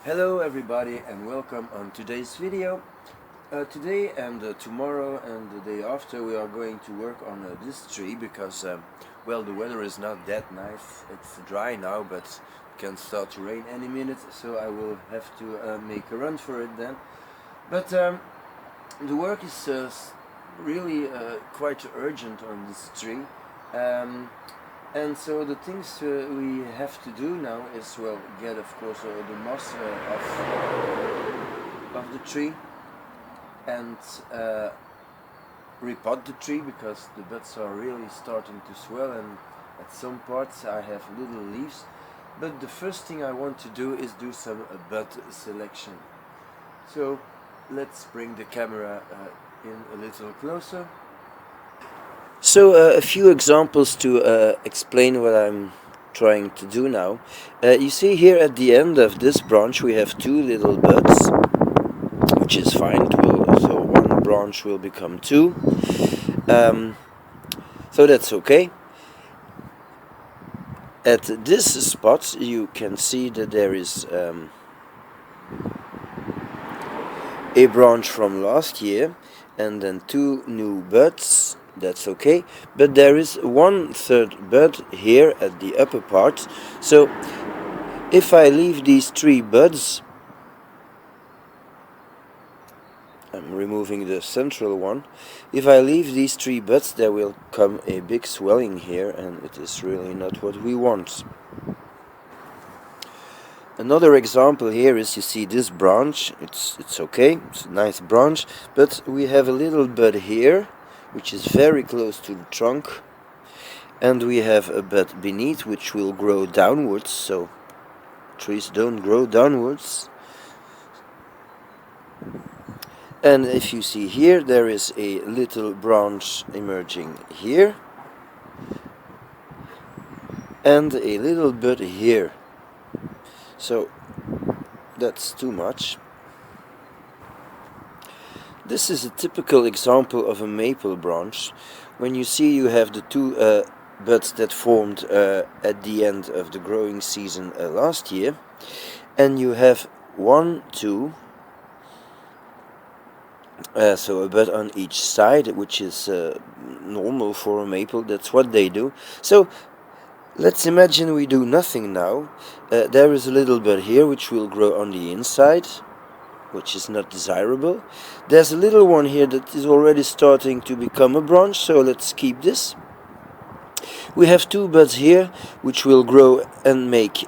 Hello everybody and welcome on today's video. Today and tomorrow and the day after we are going to work on this tree because well, the weather is not that nice. It's dry now, but it can start to rain any minute, so I will have to make a run for it then. But the work is really quite urgent on this tree. And so the things we have to do now is, well, get of course the moss of the tree and repot the tree because the buds are really starting to swell and at some parts I have little leaves. But the first thing I want to do is do some bud selection. So let's bring the camera in a little closer. So a few examples to explain what I'm trying to do now. You see here at the end of this branch we have two little buds, which is fine. So one branch will become two. So that's okay. At this spot you can see that there is a branch from last year and then two new buds. That's okay, but there is one third bud here at the upper part. So if I leave these three buds, I'm removing the central one. If I leave these three buds, there will come a big swelling here, and it is really not what we want. Another example here is, you see this branch, it's okay, it's a nice branch, but we have a little bud here which is very close to the trunk, and we have a bud beneath which will grow downwards, so trees don't grow downwards. And if you see here, there is a little branch emerging here and a little bud here, so that's too much. This is a typical example of a maple branch. When you see you have the two buds that formed at the end of the growing season last year, and you have one, two, so a bud on each side, which is normal for a maple. That's what they do. So let's imagine we do nothing now. There is a little bud here which will grow on the inside, which is not desirable. There's a little one here that is already starting to become a branch, so let's keep this. We have two buds here which will grow and make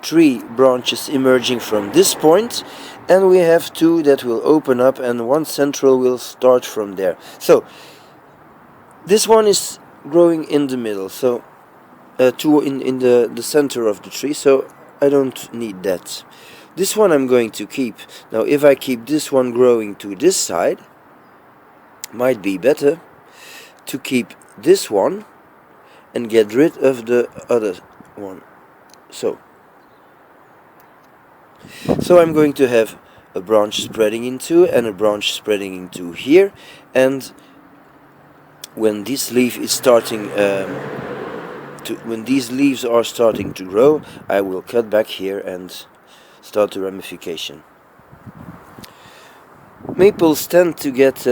three branches emerging from this point, and we have two that will open up and one central will start from there. So this one is growing in the middle, so two in the center of the tree, so I don't need that. This one I'm going to keep. Now if I keep this one growing to this side, might be better to keep this one and get rid of the other one. So I'm going to have a branch spreading into and a branch spreading into here, and when this leaf is starting when these leaves are starting to grow, I will cut back here and start the ramification. Maples tend to get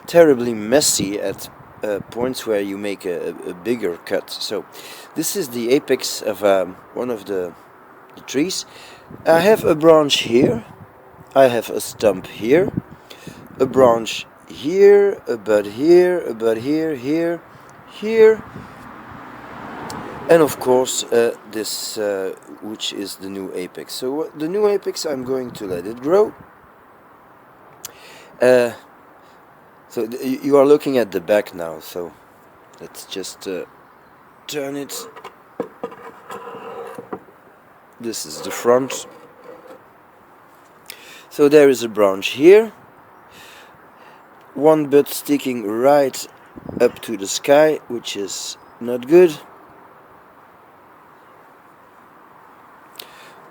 terribly messy at points where you make a bigger cut. So this is the apex of one of the trees. I have a branch here, I have a stump here, a branch here, a bud here, a bud here, here, here, and of course this which is the new apex. So the new apex, I'm going to let it grow. So you are looking at the back now, so let's just turn it. This is the front. So there is a branch here, one bud sticking right up to the sky, which is not good.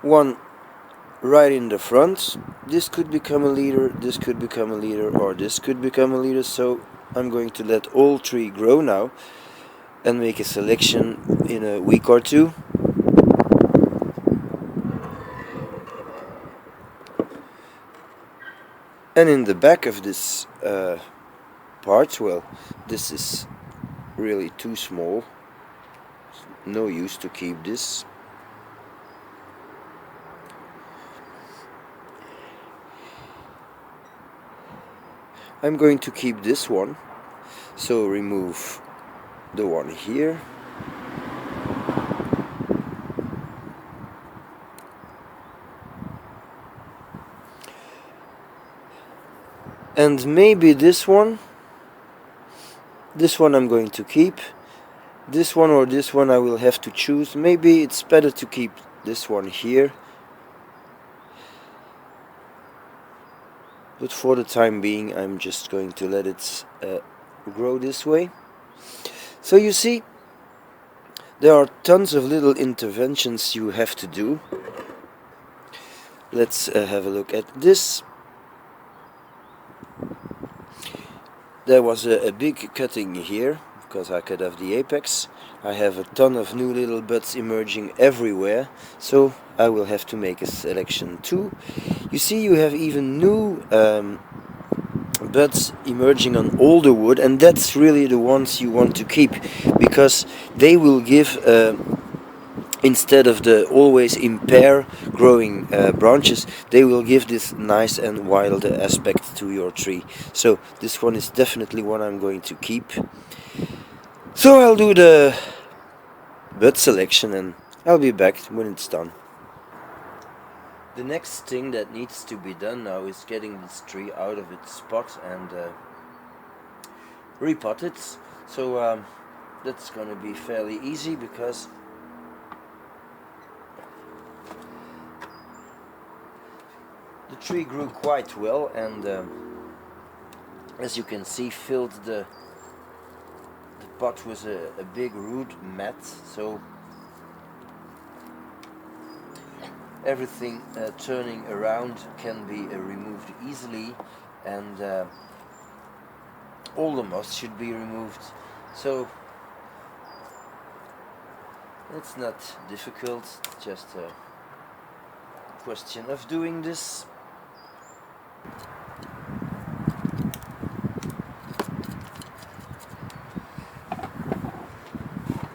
One right in the front. This could become a leader, this could become a leader, or this could become a leader, so I'm going to let all three grow now and make a selection in a week or two. And in the back of this part, well, this is really too small, no use to keep this. I'm going to keep this one, so remove the one here. And maybe this one I'm going to keep. This one or this one I will have to choose. Maybe it's better to keep this one here. But for the time being, I'm just going to let it grow this way. So you see, there are tons of little interventions you have to do. Let's have a look at this. There was a big cutting here, because I cut off the apex. I have a ton of new little buds emerging everywhere, so I will have to make a selection too. You see, you have even new buds emerging on older wood, and that's really the ones you want to keep, because they will give, instead of the always in pair growing branches, they will give this nice and wild aspect to your tree. So this one is definitely one I'm going to keep. So I'll do the bud selection and I'll be back when it's done. The next thing that needs to be done now is getting this tree out of its spot and repot it. So that's gonna be fairly easy, because the tree grew quite well and as you can see, filled the pot with a big root mat, so everything turning around can be removed easily, and all the moss should be removed, so it's not difficult, just a question of doing this.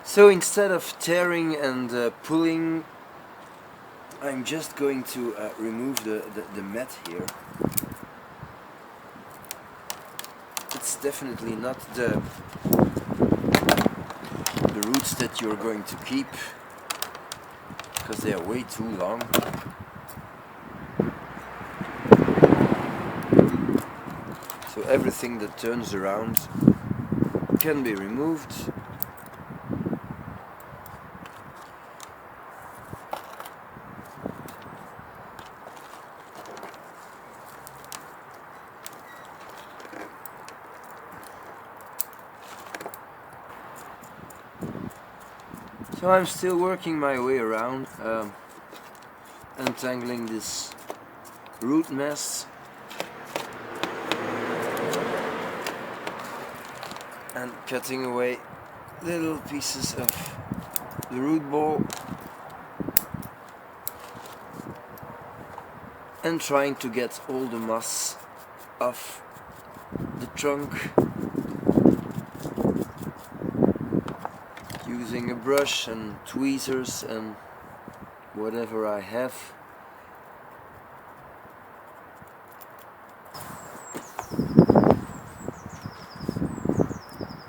So instead of tearing and pulling, I'm just going to remove the mat here. It's definitely not the roots that you're going to keep, because they are way too long. So everything that turns around can be removed. So I'm still working my way around, untangling this root mess and cutting away little pieces of the root ball and trying to get all the moss off the trunk using a brush and tweezers and whatever I have.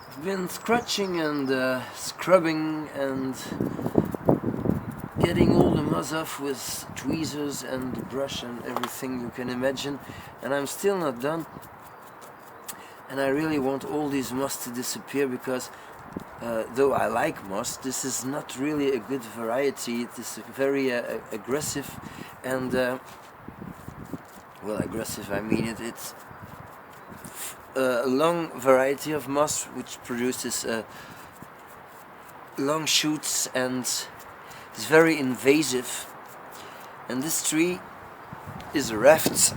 I've been scratching and scrubbing and getting all the moss off with tweezers and the brush and everything you can imagine, and I'm still not done, and I really want all this moss to disappear, because though I like moss, this is not really a good variety. It is very aggressive, and well, aggressive, I mean it's a long variety of moss which produces long shoots and is very invasive. And this tree is a raft,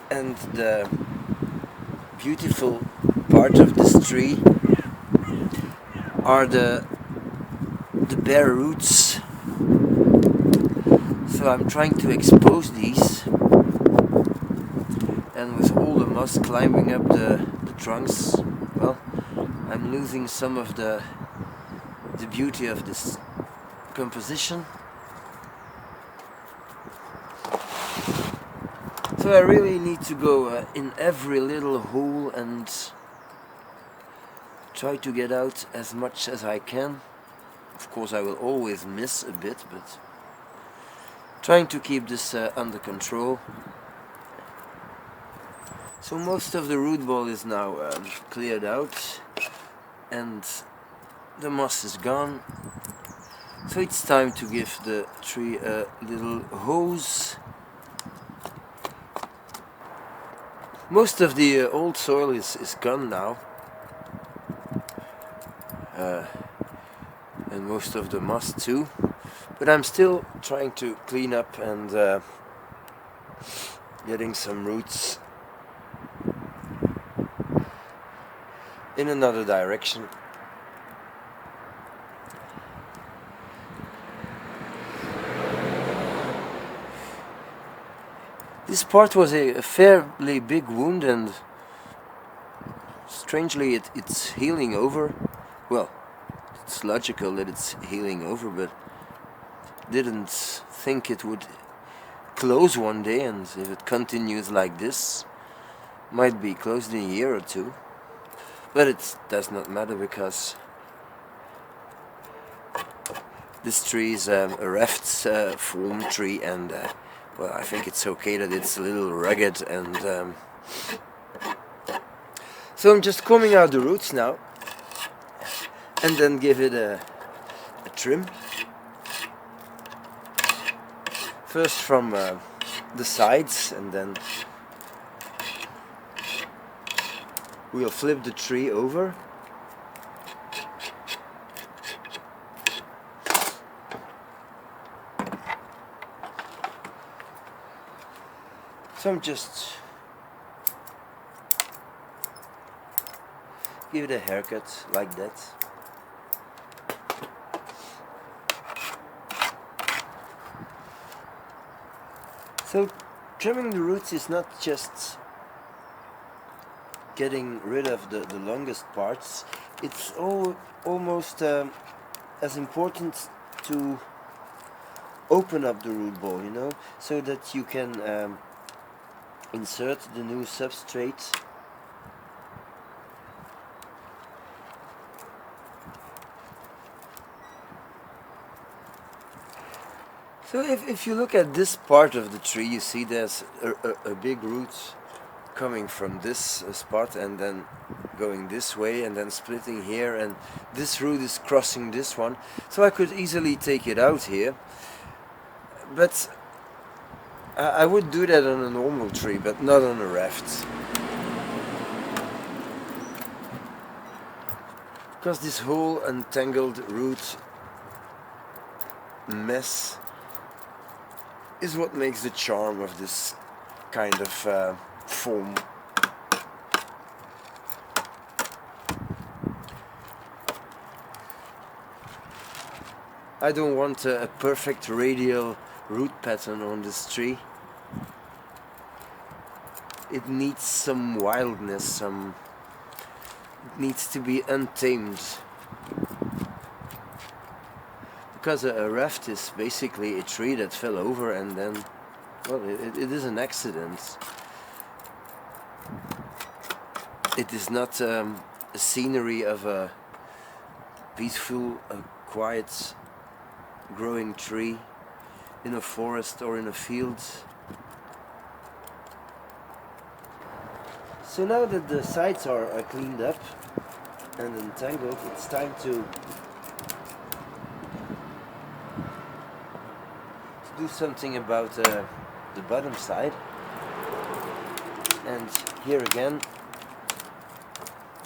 and the beautiful part of this tree are the bare roots. So I'm trying to expose these and with all the moss climbing up the trunks, well, I'm losing some of the beauty of this composition. So I really need to go in every little hole and try to get out as much as I can. Of course I will always miss a bit, but trying to keep this under control. So most of the root ball is now cleared out and the moss is gone. So it's time to give the tree a little hose. Most of the old soil is gone now. And most of the moss too. But I'm still trying to clean up and getting some roots in another direction. This part was a fairly big wound, and strangely it's healing over. Well, it's logical that it's healing over, but didn't think it would close one day, and if it continues like this, might be closed in a year or two. But it does not matter, because this tree is a raft form tree, and well, I think it's okay that it's a little rugged, and so I'm just combing out the roots now, and then give it a trim. First from the sides, and then we'll flip the tree over. So I'm just give it a haircut like that. So trimming the roots is not just getting rid of the longest parts, it's almost as important to open up the root ball, you know, so that you can insert the new substrate. So if you look at this part of the tree, you see there's a big root coming from this spot and then going this way and then splitting here, and this root is crossing this one. So I could easily take it out here, but I would do that on a normal tree, but not on a raft. Because this whole untangled root mess is what makes the charm of this kind of form. I don't want a perfect radial root pattern on this tree. It needs some wildness, it needs to be untamed. Because a raft is basically a tree that fell over and then, well, it is an accident. It is not a scenery of a peaceful, quiet, growing tree in a forest or in a field. So now that the sides are cleaned up and untangled, it's time to do something about the bottom side. And here again,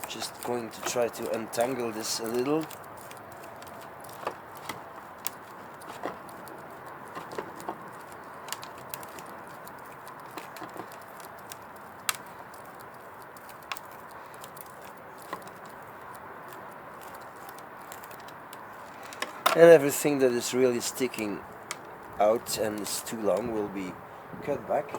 just going to try to untangle this a little. And everything that is really sticking out and is too long will be cut back.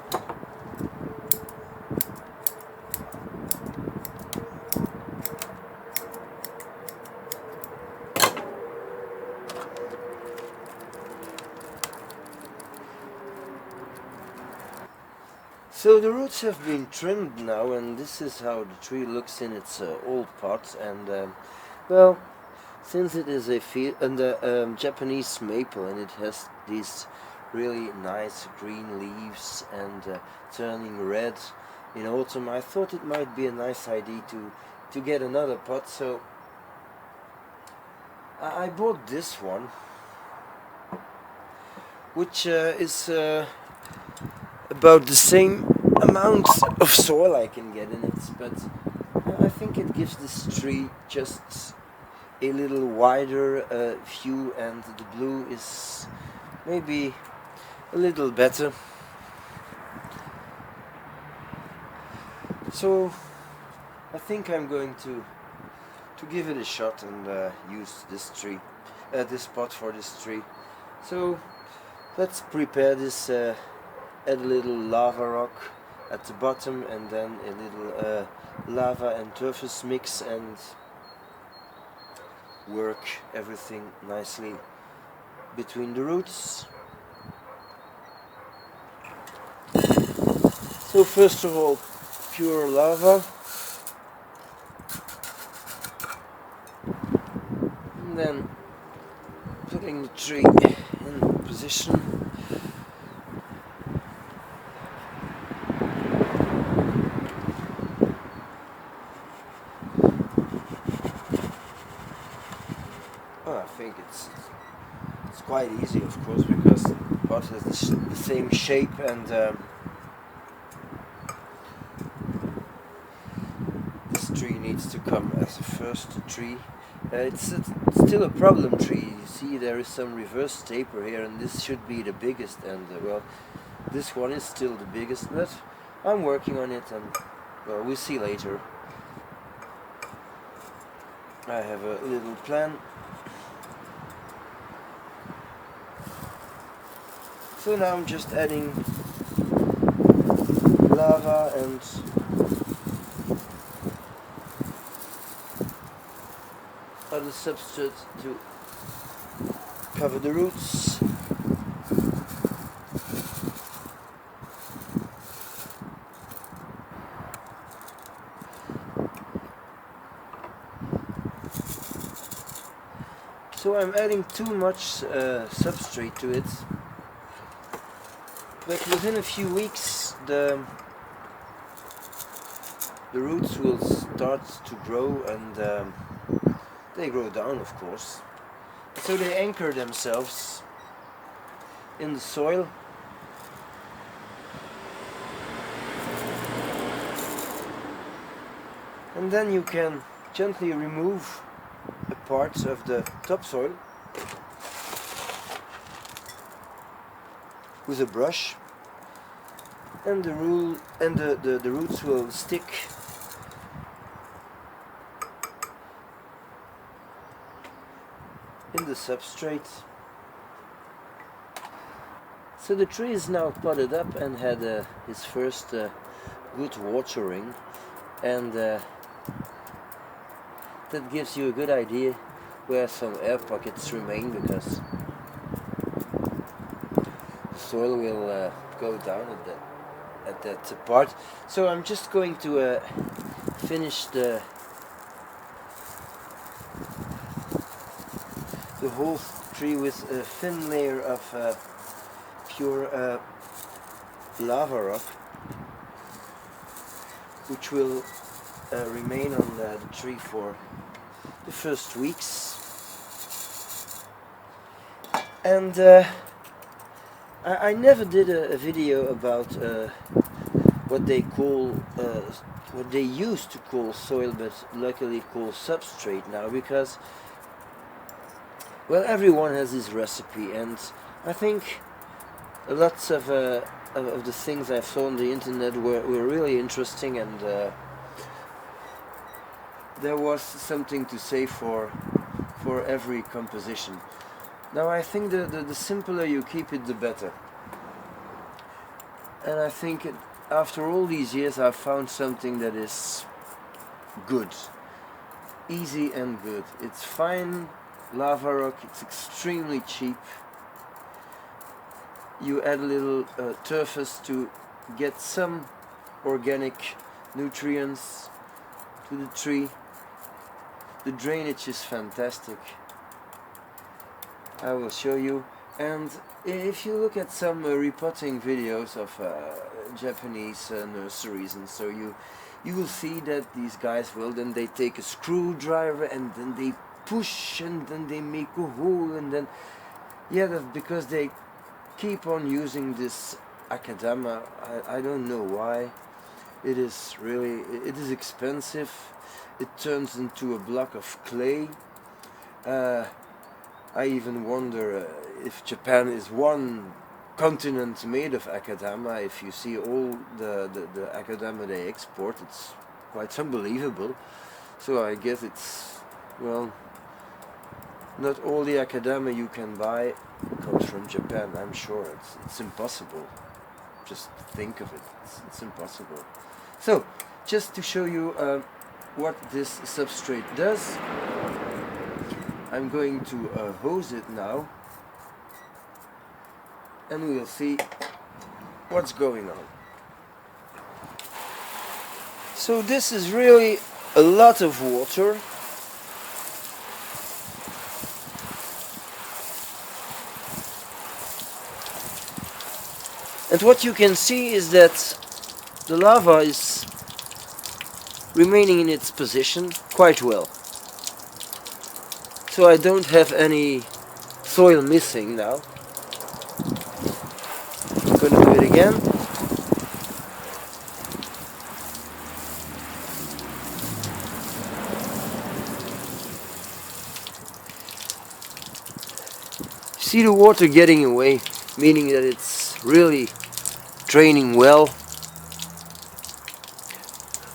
So the roots have been trimmed now, and this is how the tree looks in its old pot. And well, since it is a Japanese maple and it has these really nice green leaves and turning red in autumn, I thought it might be a nice idea to get another pot. So I bought this one, which is about the same amount of soil I can get in it, but I think it gives this tree just a little wider view, and the blue is maybe a little better. So I think I'm going to give it a shot and use this pot for this tree. So let's prepare this. Add a little lava rock at the bottom, and then a little lava and turfus mix, and work everything nicely between the roots. So first of all, pure lava, and then putting the tree in position. Well, I think it's quite easy, of course, because the pot has the same shape, and this tree needs to come as a first tree. It's still a problem tree. You see, there is some reverse taper here, and this should be the biggest, and well, this one is still the biggest, but I'm working on it, and well, we'll see later. I have a little plan. So now I'm just adding lava and other substrate to cover the roots. So I'm adding too much substrate to it, but within a few weeks the roots will start to grow, and they grow down, of course. So they anchor themselves in the soil. And then you can gently remove a part of the topsoil with a brush, and the roots will stick in the substrate. So the tree is now potted up and had his first good watering, and that gives you a good idea where some air pockets remain, because the soil will go down at that part. So I'm just going to finish the whole tree with a thin layer of pure lava rock, which will remain on the tree for the first weeks. And I never did a video about what they call what they used to call soil, but luckily call substrate now, because well, everyone has his recipe, and I think lots of the things I saw on the internet were really interesting, and there was something to say for every composition. Now I think the simpler you keep it, the better. And I think after all these years I've found something that is good. Easy and good. It's fine lava rock, it's extremely cheap. You add a little turfus to get some organic nutrients to the tree. The drainage is fantastic. I will show you. And if you look at some repotting videos of Japanese nurseries, and so you will see that these guys, well, then they take a screwdriver and then they push and then they make a hole, and then yeah, that's because they keep on using this akadama. I don't know why. It is expensive. It turns into a block of clay. I even wonder if Japan is one continent made of akadama. If you see all the akadama they export, it's quite unbelievable. So I guess it's, well, not all the akadama you can buy comes from Japan. I'm sure it's impossible. Just think of it. It's impossible. So, just to show you what this substrate does, I'm going to hose it now, and we'll see what's going on. So this is really a lot of water. And what you can see is that the lava is remaining in its position quite well. So I don't have any soil missing now. I'm gonna do it again. See the water getting away, meaning that it's really draining well.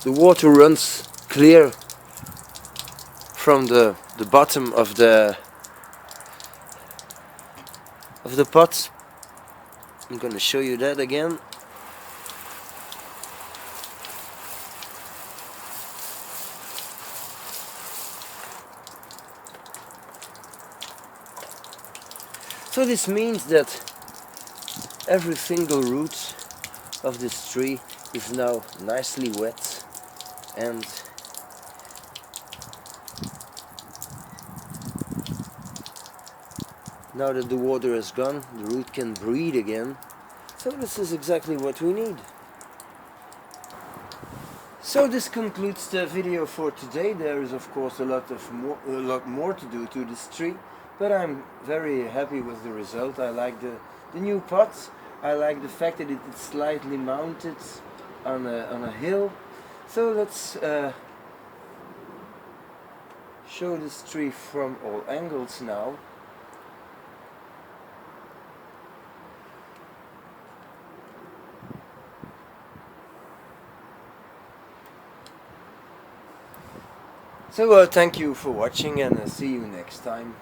The water runs clear from the bottom of the pot. I'm going to show you that again. So this means that every single root of this tree is now nicely wet, and now that the water is gone, the root can breathe again. So this is exactly what we need. So this concludes the video for today. There is of course a lot more to do to this tree, but I'm very happy with the result. I like the new pots. I like the fact that it's slightly mounted on a hill. So let's show this tree from all angles now. So thank you for watching, and see you next time.